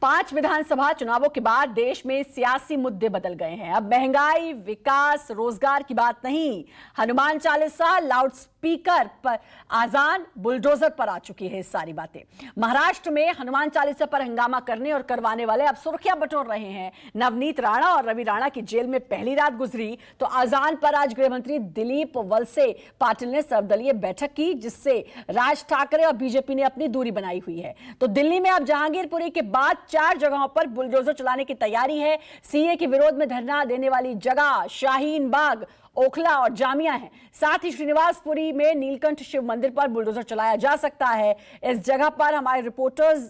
5 विधानसभा चुनावों के बाद देश में सियासी मुद्दे बदल गए हैं। अब महंगाई, विकास, रोजगार की बात नहीं, हनुमान चालीसा, लाउड स्पीकर पर आजान, बुलडोजर पर आ चुकी है सारी बातें। महाराष्ट्र में हनुमान चालीसा पर हंगामा करने और करवाने वाले अब सुर्खियां बटोर रहे हैं। नवनीत राणा और रवि राणा की जेल में पहली रात गुजरी तो आजान पर आज गृह मंत्री दिलीप वलसे पाटिल ने सर्वदलीय बैठक की, जिससे राज ठाकरे और बीजेपी ने अपनी दूरी बनाई हुई है। तो दिल्ली में अब जहांगीरपुरी के बाद 4 जगहों पर बुलडोजर चलाने की तैयारी है। सीए के विरोध में धरना देने वाली जगह शाहीन बाग, ओखला और जामिया है। साथ ही श्रीनिवासपुरी में नीलकंठ शिव मंदिर पर बुलडोजर चलाया जा सकता है। इस जगह पर हमारे रिपोर्टर्स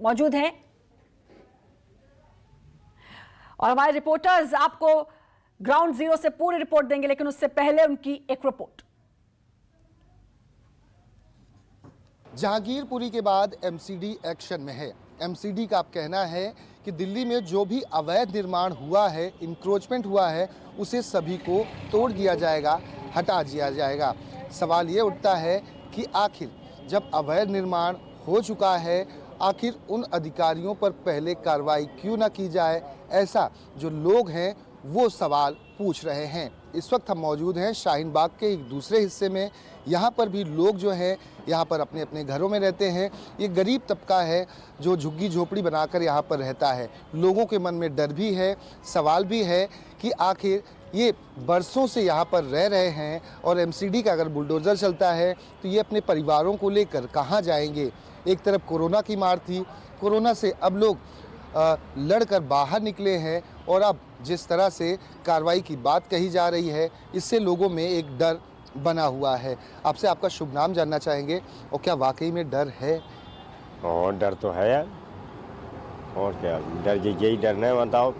मौजूद हैं और हमारे रिपोर्टर्स आपको ग्राउंड जीरो से पूरी रिपोर्ट देंगे, लेकिन उससे पहले उनकी एक रिपोर्ट। जहांगीरपुरी के बाद एमसीडी एक्शन में है। एमसीडी का अब कहना है कि दिल्ली में जो भी अवैध निर्माण हुआ है, इंक्रोचमेंट हुआ है, उसे सभी को तोड़ दिया जाएगा, हटा दिया जाएगा। सवाल ये उठता है कि आखिर जब अवैध निर्माण हो चुका है, आखिर उन अधिकारियों पर पहले कार्रवाई क्यों न की जाए, ऐसा जो लोग हैं वो सवाल पूछ रहे हैं। इस वक्त हम मौजूद हैं शाहीन बाग के एक दूसरे हिस्से में। यहाँ पर भी लोग जो हैं यहाँ पर अपने अपने घरों में रहते हैं। ये गरीब तबका है जो झुग्गी झोपड़ी बनाकर यहाँ पर रहता है। लोगों के मन में डर भी है, सवाल भी है कि आखिर ये बरसों से यहाँ पर रह रहे हैं और एमसीडी का अगर बुलडोज़र चलता है तो ये अपने परिवारों को लेकर कहाँ जाएंगे। एक तरफ कोरोना की मार थी, कोरोना से अब लोग लड़कर बाहर निकले हैं और अब जिस तरह से कार्रवाई की बात कही जा रही है, इससे लोगों में एक डर बना हुआ है। आपसे आपका शुभ नाम जानना चाहेंगे और क्या वाकई में डर है? और डर तो है यार, और क्या डर, यही डरना है। बताओ,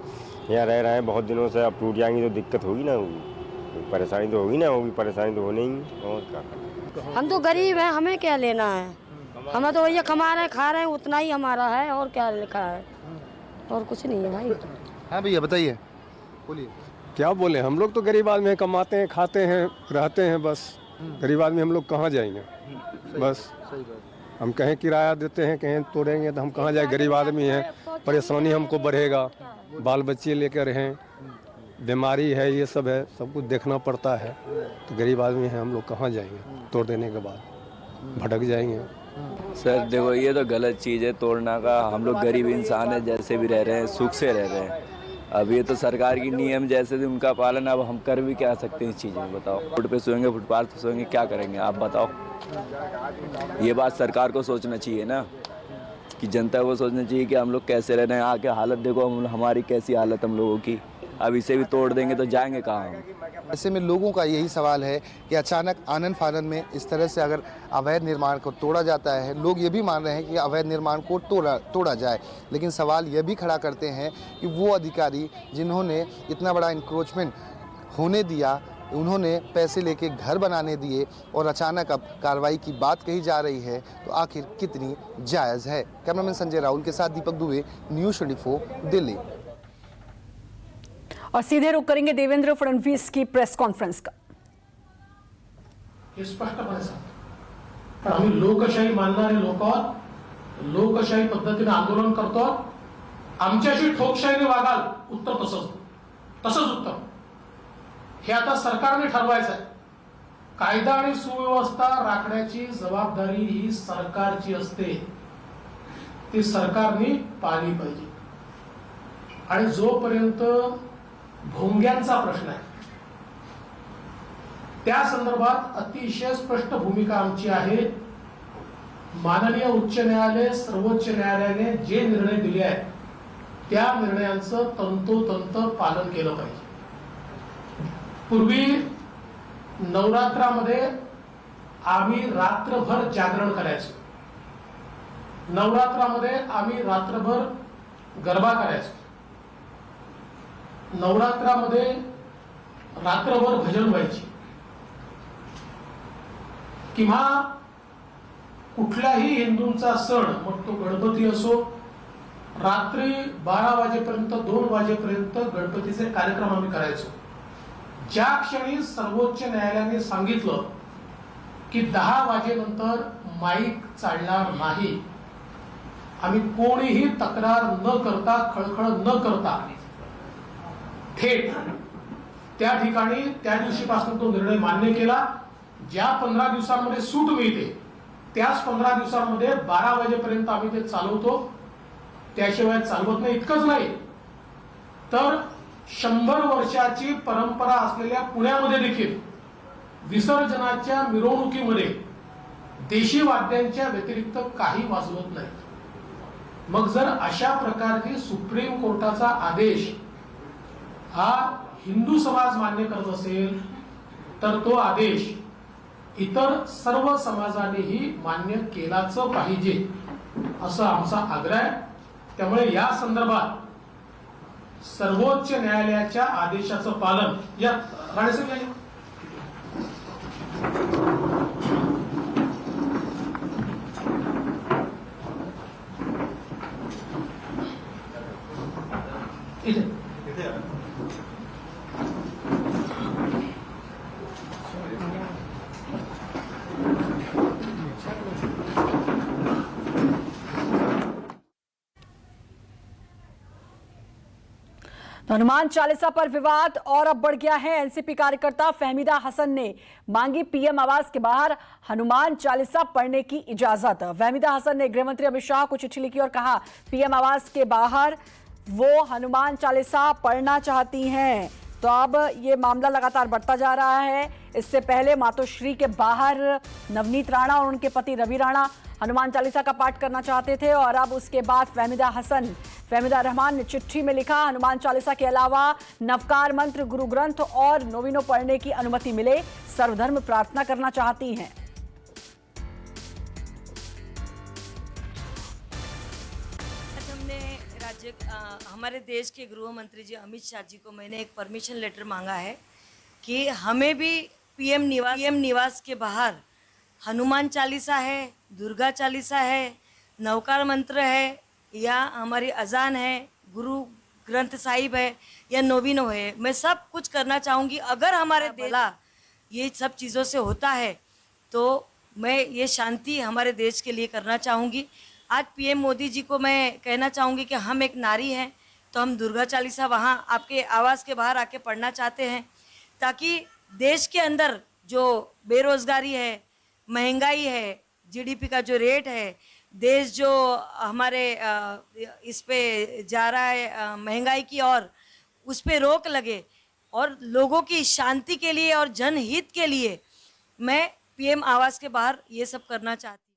यहाँ रह रहे हैं बहुत दिनों से, अब टूट जाएंगी तो दिक्कत होगी ना, होगी परेशानी तो होगी ना, होगी परेशानी तो होनी ही। और क्या, हम तो गरीब हैं, हमें क्या लेना है? हमें तो वही कमा रहे हैं, खा रहे हैं, उतना ही हमारा है, और क्या लिखा है, और कुछ नहीं है भाई। हाँ भैया बताइए, बोलिए। क्या बोले, हम लोग तो गरीब आदमी हैं, कमाते हैं, खाते हैं, रहते हैं, बस। गरीब आदमी हम लोग कहाँ जाएंगे? बस हम कहीं किराया देते हैं, कहीं तोड़ेंगे तो हम कहाँ जाए? गरीब आदमी हैं, परेशानी हमको बढ़ेगा, बाल बच्चे लेकर हैं, बीमारी है, ये सब है, सब कुछ देखना पड़ता है। तो गरीब आदमी हैं हम लोग, कहाँ जाएंगे? तोड़ देने के बाद भटक जाएंगे। सर देखो, ये तो गलत चीज़ है तोड़ना का। हम लोग गरीब इंसान है, जैसे भी रह रहे हैं, सुख से रह रहे हैं। अब ये तो सरकार की नियम जैसे भी उनका पालन, अब हम कर भी क्या सकते हैं इस चीज़ में? बताओ, रोड पे सोएंगे, फुटपाथ पे सोएंगे, क्या करेंगे आप बताओ? ये बात सरकार को सोचना चाहिए ना, कि जनता को सोचना चाहिए कि हम लोग कैसे रह रहे हैं। आके हालत देखो हमारी कैसी हालत हम लोगों की। अब इसे भी तोड़ देंगे तो जाएंगे कहाँ हम? ऐसे में लोगों का यही सवाल है कि अचानक आनन फानन में इस तरह से अगर अवैध निर्माण को तोड़ा जाता है, लोग ये भी मान रहे हैं कि अवैध निर्माण को तोड़ा जाए, लेकिन सवाल ये भी खड़ा करते हैं कि वो अधिकारी जिन्होंने इतना बड़ा इंक्रोचमेंट होने दिया, उन्होंने पैसे लेके घर बनाने दिए और अचानक अब कार्रवाई की बात कही जा रही है, तो आखिर कितनी जायज़ है? कैमरामैन संजय राहुल के साथ दीपक दुबे, न्यूज़ 24 दिल्ली। और सीधे रुख करेंगे देवेंद्र फडणवीस की प्रेस कॉन्फ्रेंस का। हे स्पष्टपणे सांगतो, तर आम्ही लोकशाही मानणारे लोक आहोत, लोकशाही पद्धतीने आंदोलन करतो। आमच्याशी ठोकशाहीने वागाल, उत्तर तसंच उत्तर। हे आता सरकारने ठरवायचं आहे। कायदा आणि सुव्यवस्था राखण्याची जबाबदारी ही सरकारची असते, ती सरकारने पाळली पाहिजे। आणि जोपर्यंत भोंग्यांचा प्रश्न आहे, त्या संदर्भात अतिशय स्पष्ट भूमिका आमची आहे। माननीय उच्च न्यायालय, सर्वोच्च न्यायालयाने जे निर्णय दिले आहेत, त्या निर्णयांचं तंतोतंत पालन केलं पाहिजे। पूर्वी नवरात्रामध्ये आम्ही रात्रभर जागरण करायचो, नवरात्रामध्ये आम्ही रात्रभर गरबा करायचो, नवरात्रामध्ये रात्रभर भजन व्हायची। किंवा कुठलाही हिंदूंचा सण, मग तो गणपती असो, रात्री 12 वाजेपर्यंत 2 वाजेपर्यंत गणपतीचे कार्यक्रम आम्ही करायचो। ज्या क्षणी सर्वोच्च न्यायालयाने सांगितलं की 10 वाजेनंतर माईक चालणार नाही, आम्ही कोणीही तक्रार न करता, खळखळ न करता थेट त्या ठिकाणी त्या दिवशीपासून तो निर्णय मान्य केला. ज्या 15 दिवसांमध्ये सूट मिळते त्याच 15 दिवसांमध्ये 12 वाजेपर्यंत आम्ही ते चालवतो, त्याशिवाय चालवत नाही. इतकंच नाही तर 100 वर्षाची परंपरा असलेल्या पुण्यामध्ये देखील विसर्जनाच्या मिरवणुकीमध्ये देशी वाद्यांच्या व्यतिरिक्त काही वाजवत नाही. मग जर अशा प्रकारची सुप्रीम कोर्टाचा आदेश हा हिंदू समाज मान्य करत असेल तर तो आदेश इतर सर्व समाजानेही मान्य केलाच पाहिजे असा आमचा आग्रह आहे. त्यामुळे या संदर्भात सर्वोच्च न्यायालयाच्या आदेशाचं पालन या राणेसाहेब इथे हनुमान चालीसा पर विवाद और अब बढ़ गया है. एनसीपी कार्यकर्ता फहमीदा हसन ने मांगी पीएम आवास के बाहर हनुमान चालीसा पढ़ने की इजाजत. फहमीदा हसन ने गृह मंत्री अमित शाह को चिट्ठी लिखी और कहा पीएम आवास के बाहर वो हनुमान चालीसा पढ़ना चाहती हैं. तो अब ये मामला लगातार बढ़ता जा रहा है. इससे पहले मातोश्री के बाहर नवनीत राणा और उनके पति रवि राणा हनुमान चालीसा का पाठ करना चाहते थे और अब उसके बाद फहमीदा रहमान ने चिट्ठी में लिखा हनुमान चालीसा के अलावा नवकार मंत्र, गुरु ग्रंथ और नोविनो पढ़ने की अनुमति मिले. सर्वधर्म प्रार्थना करना चाहती हैं. हमारे देश के गृह मंत्री जी अमित शाह जी को मैंने एक परमिशन लेटर मांगा है कि हमें भी पीएम निवास के बाहर हनुमान चालीसा है, दुर्गा चालीसा है, नवकार मंत्र है या हमारी अजान है, गुरु ग्रंथ साहिब है या नोविनो है, मैं सब कुछ करना चाहूँगी. अगर हमारे देला ये सब चीज़ों से होता है तो मैं ये शांति हमारे देश के लिए करना चाहूँगी. आज पीएम मोदी जी को मैं कहना चाहूँगी कि हम एक नारी हैं तो हम दुर्गा चालीसा वहाँ आपके आवास के बाहर आके पढ़ना चाहते हैं ताकि देश के अंदर जो बेरोजगारी है, महंगाई है, जीडीपी का जो रेट है, देश जो हमारे इस पे जा रहा है महंगाई की ओर, उस पे रोक लगे और लोगों की शांति के लिए और जनहित के लिए मैं पीएम आवास के बाहर ये सब करना चाहती हूँ.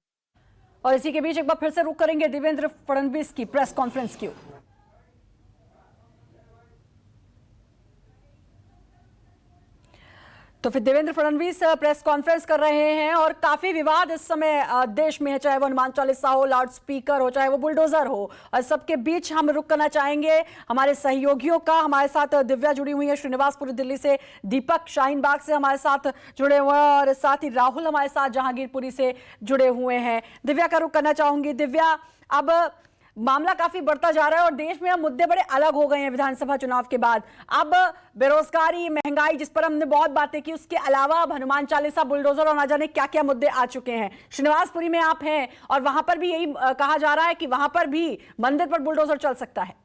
और इसी के बीच एक बार फिर से रुक करेंगे देवेंद्र फडणवीस की प्रेस कॉन्फ्रेंस की. तो फिर देवेंद्र फडणवीस प्रेस कॉन्फ्रेंस कर रहे हैं और काफी विवाद इस समय देश में है, चाहे वो हनुमान चालीसा हो, लाउड स्पीकर हो, चाहे वो बुलडोजर हो. और सबके बीच हम रुक करना चाहेंगे हमारे सहयोगियों का. हमारे साथ दिव्या जुड़ी हुई है श्रीनिवासपुरी दिल्ली से, दीपक शाहीन बाग से हमारे साथ जुड़े हुए हैं और साथ ही राहुल हमारे साथ जहांगीरपुरी से जुड़े हुए हैं. दिव्या का रुक करना चाहूंगी. दिव्या, अब मामला काफी बढ़ता जा रहा है और देश में अब मुद्दे बड़े अलग हो गए हैं विधानसभा चुनाव के बाद. अब बेरोजगारी, महंगाई जिस पर हमने बहुत बातें की, उसके अलावा अब हनुमान चालीसा, बुलडोजर और ना जाने क्या क्या मुद्दे आ चुके हैं. श्रीनिवासपुरी में आप हैं और वहां पर भी यही कहा जा रहा है कि वहां पर भी मंदिर पर बुलडोजर चल सकता है.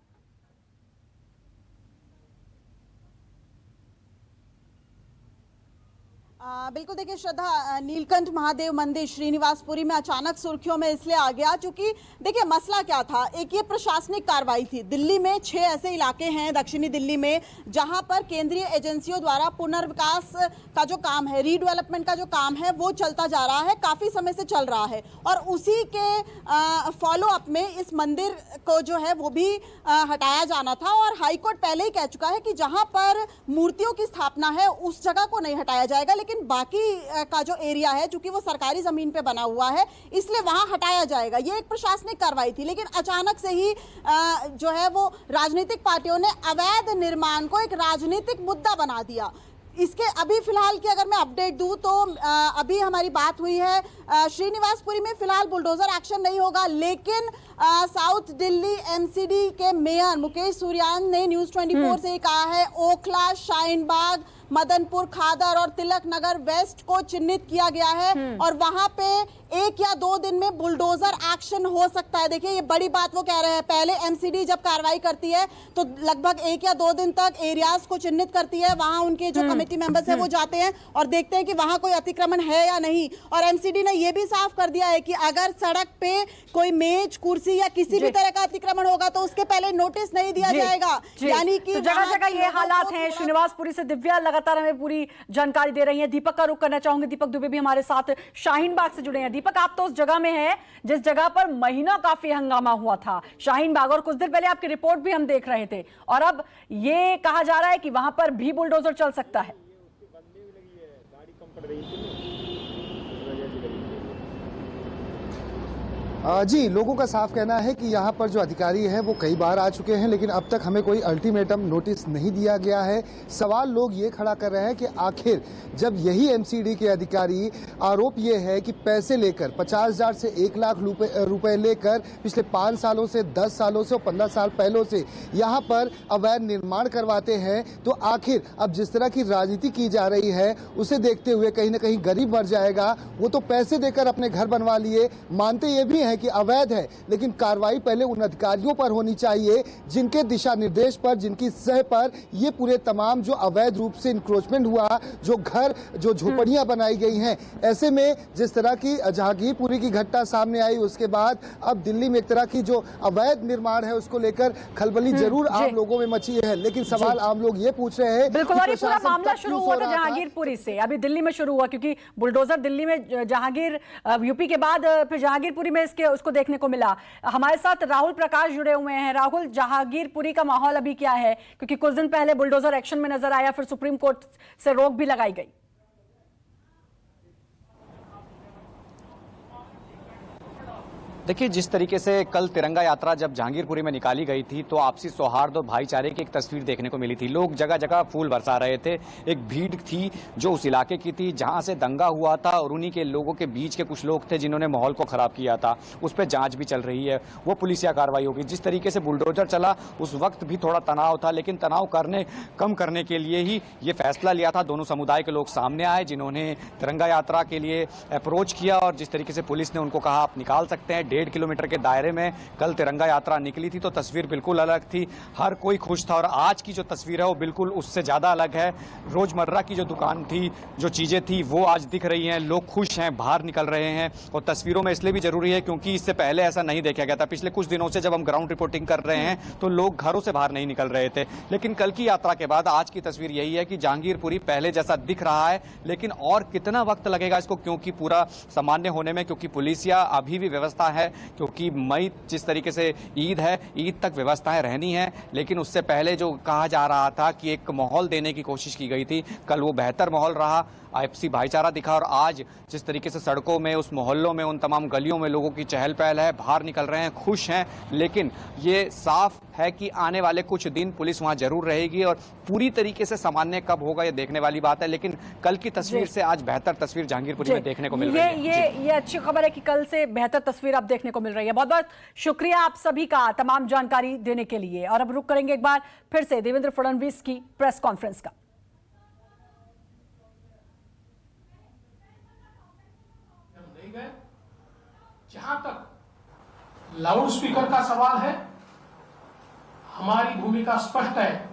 बिल्कुल. देखिए श्रद्धा, नीलकंठ महादेव मंदिर श्रीनिवासपुरी में अचानक सुर्खियों में इसलिए आ गया क्योंकि देखिए मसला क्या था. एक ये प्रशासनिक कार्रवाई थी. दिल्ली में 6 ऐसे इलाके हैं दक्षिणी दिल्ली में जहां पर केंद्रीय एजेंसियों द्वारा पुनर्विकास का जो काम है, रीडेवलपमेंट का जो काम है, वो चलता जा रहा है, काफ़ी समय से चल रहा है. और उसी के फॉलो अप में इस मंदिर को जो है वो भी हटाया जाना था. और हाईकोर्ट पहले ही कह चुका है कि जहाँ पर मूर्तियों की स्थापना है उस जगह को नहीं हटाया जाएगा, लेकिन बाकी का जो एरिया है चूंकि वो सरकारी जमीन पे बना हुआ है इसलिए वहां हटाया जाएगा. ये एक प्रशासनिक कार्रवाई थी. लेकिन अचानक से ही जो है वो राजनीतिक पार्टियों ने अवैध निर्माण को एक राजनीतिक मुद्दा बना दिया. इसके अभी फिलहाल की अगर मैं अपडेट दूं तो अभी हमारी बात हुई है श्रीनिवासपुरी में फिलहाल बुलडोजर एक्शन नहीं होगा, लेकिन साउथ दिल्ली एमसीडी के मेयर मुकेश सूर्यान ने न्यूज 24 से कहा है ओखला, शाहीन बाग, मदनपुर खादर और तिलक नगर वेस्ट को चिन्हित किया गया है और वहां पे 1 या 2 दिन में बुलडोजर एक्शन हो सकता है। देखिए ये बड़ी बात वो कह रहे हैं, पहले एमसीडी जब कार्रवाई करती है तो लगभग 1 या 2 दिन तक एरियाज को चिन्हित करती है, वहां उनके जो कमेटी मेंबर्स है वो जाते हैं और देखते हैं कि वहां कोई अतिक्रमण है या नहीं। और एमसीडी ने ये भी साफ कर दिया है कि अगर सड़क पे कोई मेज, कुर्सी या किसी भी तरह का अतिक्रमण होगा तो उसके पहले नोटिस नहीं दिया जाएगा। यानी कि जगह जगह ये हालात हैं। श्रीनिवासपुरी से दिव्या लगातार हमें पूरी जानकारी दे रही है। दीपक का रुख करना चाहूंगी, दीपक दुबे भी हमारे साथ शाहीन बाग से जुड़े हैं। दीपक, आप तो उस जगह में हैं जिस जगह पर महीनों काफी हंगामा हुआ था, शाहीन बाग, और कुछ देर पहले आपकी रिपोर्ट भी हम देख रहे थे और अब ये कहा जा रहा है कि वहां पर भी बुलडोजर चल सकता है। जी, लोगों का साफ कहना है कि यहाँ पर जो अधिकारी हैं वो कई बार आ चुके हैं लेकिन अब तक हमें कोई अल्टीमेटम नोटिस नहीं दिया गया है। सवाल लोग ये खड़ा कर रहे हैं कि आखिर जब यही एमसीडी के अधिकारी, आरोप ये है कि पैसे लेकर 50,000 से 1 लाख रुपए लेकर पिछले 5 सालों से, 10 सालों से और 15 साल पहले से यहाँ पर अवैध निर्माण करवाते हैं, तो आखिर अब जिस तरह की राजनीति की जा रही है उसे देखते हुए कहीं ना कहीं गरीब मर जाएगा। वो तो पैसे देकर अपने घर बनवा लिए, मानते ये भी है कि अवैध है, लेकिन कार्रवाई पहले उन अधिकारियों पर होनी चाहिए जिनके दिशा निर्देश पर, जिनकी सह पर ये पूरे तमाम जो अवैध रूप से इंक्रोचमेंट हुआ, जो घर, जो झोपड़ियां बनाई गई हैं। ऐसे में जिस तरह की जहांगीरपुरी की घटना सामने आई उसके बाद अब दिल्ली में एक तरह की जो अवैध निर्माण है उसको लेकर खलबली जरूर आम लोगों में मची है, लेकिन सवाल आम लोग ये पूछ रहे हैं। बिल्कुल, और ये पूरा मामला शुरू हुआ था जहांगीरपुरी से, अभी दिल्ली में शुरू हुआ क्योंकि बुलडोजर दिल्ली में, जहांगीर यूपी के बाद फिर जहांगीरपुरी में उसको देखने को मिला। हमारे साथ राहुल प्रकाश जुड़े हुए हैं। राहुल, जहांगीरपुरी का माहौल अभी क्या है, क्योंकि कुछ दिन पहले बुलडोजर एक्शन में नजर आया, फिर सुप्रीम कोर्ट से रोक भी लगाई गई। देखिए, जिस तरीके से कल तिरंगा यात्रा जब जहांगीरपुरी में निकाली गई थी तो आपसी सौहार्द और भाईचारे की एक तस्वीर देखने को मिली थी। लोग जगह जगह फूल बरसा रहे थे। एक भीड़ थी जो उस इलाके की थी जहां से दंगा हुआ था और उन्हीं के लोगों के बीच के कुछ लोग थे जिन्होंने माहौल को खराब किया था। उस पर जांच भी चल रही है, वो पुलिसिया कार्रवाई होगी। जिस तरीके से बुलडोजर चला उस वक्त भी थोड़ा तनाव था, लेकिन तनाव कम करने के लिए ही ये फैसला लिया था। दोनों समुदाय के लोग सामने आए जिन्होंने तिरंगा यात्रा के लिए अप्रोच किया और जिस तरीके से पुलिस ने उनको कहा आप निकाल सकते हैं। 1.5 किलोमीटर के दायरे में कल तिरंगा यात्रा निकली थी तो तस्वीर बिल्कुल अलग थी, हर कोई खुश था। और आज की जो तस्वीर है वो बिल्कुल उससे ज्यादा अलग है। रोजमर्रा की जो दुकान थी, जो चीजें थी वो आज दिख रही हैं, लोग खुश हैं, बाहर निकल रहे हैं। और तस्वीरों में इसलिए भी जरूरी है क्योंकि इससे पहले ऐसा नहीं देखा गया था। पिछले कुछ दिनों से जब हम ग्राउंड रिपोर्टिंग कर रहे हैं तो लोग घरों से बाहर नहीं निकल रहे थे, लेकिन कल की यात्रा के बाद आज की तस्वीर यही है कि जहांगीरपुरी पहले जैसा दिख रहा है। लेकिन और कितना वक्त लगेगा इसको, क्योंकि पूरा सामान्य होने में, क्योंकि पुलिसिया अभी भी व्यवस्था है, क्योंकि मई जिस तरीके से ईद है, ईद तक व्यवस्थाएं रहनी है। लेकिन उससे पहले जो कहा जा रहा था कि एक माहौल देने की कोशिश की गई थी, कल वो बेहतर माहौल रहा, आपसी भाईचारा दिखा। और आज जिस तरीके से सड़कों में, उस मोहल्लों में, उन तमाम गलियों में लोगों की चहल पहल है, बाहर निकल रहे हैं, खुश हैं। लेकिन ये साफ है कि आने वाले कुछ दिन पुलिस वहां जरूर रहेगी और पूरी तरीके से सामान्य कब होगा ये देखने वाली बात है। लेकिन कल की तस्वीर से आज बेहतर तस्वीर जहांगीरपुरी में देखने को मिल रही है। ये अच्छी खबर है कि कल से बेहतर तस्वीर अब देखने को मिल रही है। बहुत बहुत शुक्रिया आप सभी का तमाम जानकारी देने के लिए। और अब रुक करेंगे एक बार फिर से देवेंद्र फडणवीस की प्रेस कॉन्फ्रेंस का। जहां तक लाउड स्पीकर का सवाल है, हमारी भूमिका स्पष्ट है।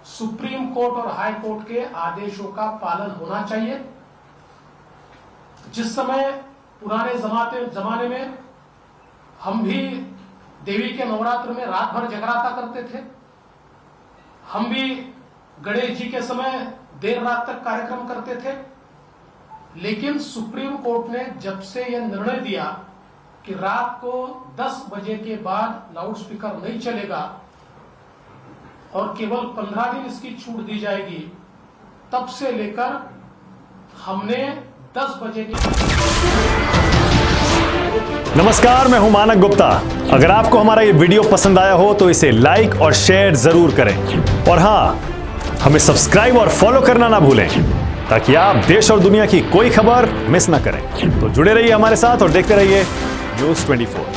सुप्रीम कोर्ट और हाई कोर्ट के आदेशों का पालन होना चाहिए। जिस समय पुराने जमाने में हम भी देवी के नवरात्र में रात भर जगराता करते थे, हम भी गणेश जी के समय देर रात तक कार्यक्रम करते थे, लेकिन सुप्रीम कोर्ट ने जब से यह निर्णय दिया कि रात को 10 बजे के बाद लाउड स्पीकर नहीं चलेगा और केवल 15 दिन इसकी छूट दी जाएगी, तब से लेकर हमने 10 बजे की। नमस्कार, मैं हूं मानक गुप्ता। अगर आपको हमारा ये वीडियो पसंद आया हो तो इसे लाइक और शेयर जरूर करें और हां, हमें सब्सक्राइब और फॉलो करना ना भूलें ताकि आप देश और दुनिया की कोई खबर मिस ना करें। तो जुड़े रहिए हमारे साथ और देखते रहिए न्यूज़ 24।